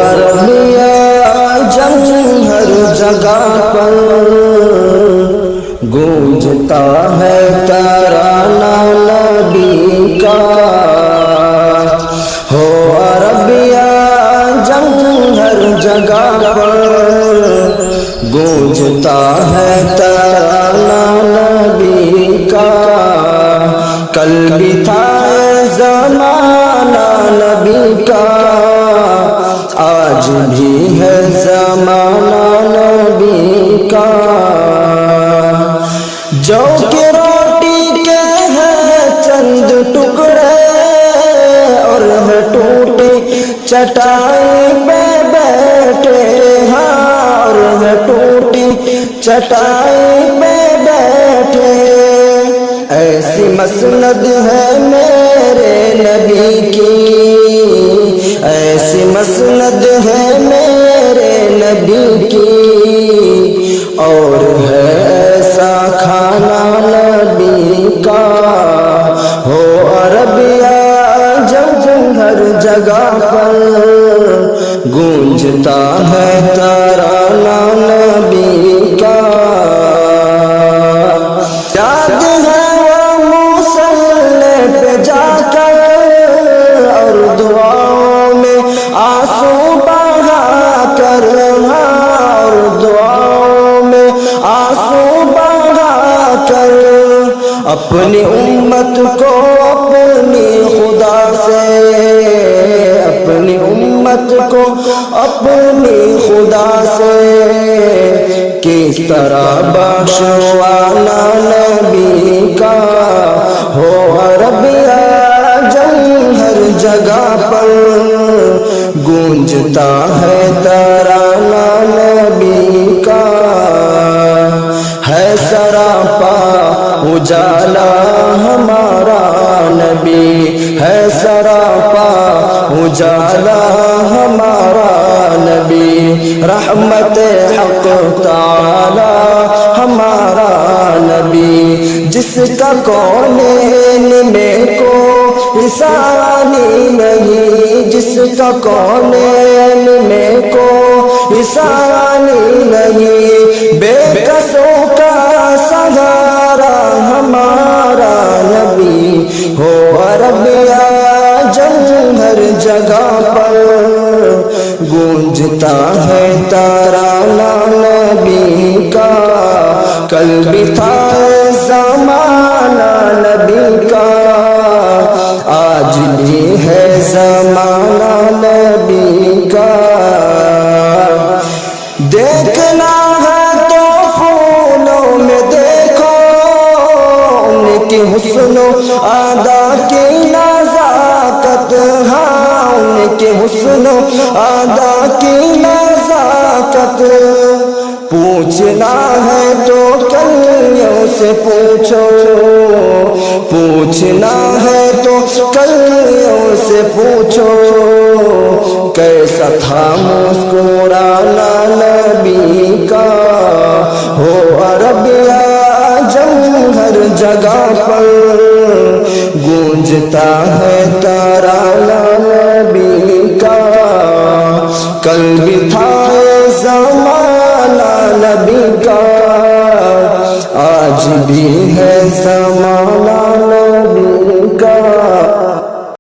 عربیہ جنگ ہر جگہ پر گونجتا ہے ترانہ نبی کا، ہو عربیہ جنگ ہر جگہ پر گونجتا ہے ترانہ نبی کا، کل بھی تھا زمانہ نبی کا، آج بھی ہے زمانہ نبی کا، جو کہ روٹی کے ہیں چند ٹکڑے اور ہے ٹوٹی چٹائی پہ بیٹھے، ہاں اور ہے ٹوٹی چٹائی پہ بیٹھے، ایسی مسند ہے میرے نبی کی، ایسی مسند ہے میرے نبی کی، اور ہے ایسا کھانا نبی کا، ہو عربیہ جنگ ہر جگہ پر گونجتا ہے ترانہ نبی کا، یاد ہے وہ مصلی پہ جا کر اور دعاؤں میں آنسو بہا کر، اور دعاؤں میں آنسو بہا کر، اپنی امت کو اپنی خدا سے، اپنی امت کو اپنی خدا سے کس طرح بخشوانا نبی کا، ہو عربیہ جنگ ہر جگہ پر گونجتا ہے ترانہ نبی کا، ہے سراپا اجالا ہمارا نبی، ہے سراپا اجالا ہمارا نبی، رحمت حق تعالی ہمارا نبی، جس کا کونین میں کوئی ثانی نہیں، جس کا کونین میں کوئی ثانی نہیں، بے کسوں کا سہارا ہمارا نبی، ہو عربیہ جنگ ہر جگہ پر گونجتا ہے ترانہ نبی کا، کل بھی تھا زمانہ نبی کا، آج بھی ہے زمانہ نبی کا، دیکھنا ہے تو پھولوں میں دیکھو ان کی حسن و ادا کی نزاکت، ہاں ان کے حسن و ادا کی نزاکت، پوچھنا ہے تو کلیوں سے پوچھو، پوچھنا ہے تو کلیوں سے پوچھو، کیسا تھا مسکرانا نبی کا، ہو عربیہ جنگ ہر جگہ پر گونجتا ہے ترانہ نبی کا، کل بھی تھا زمانہ نبی کا، آج بھی ہے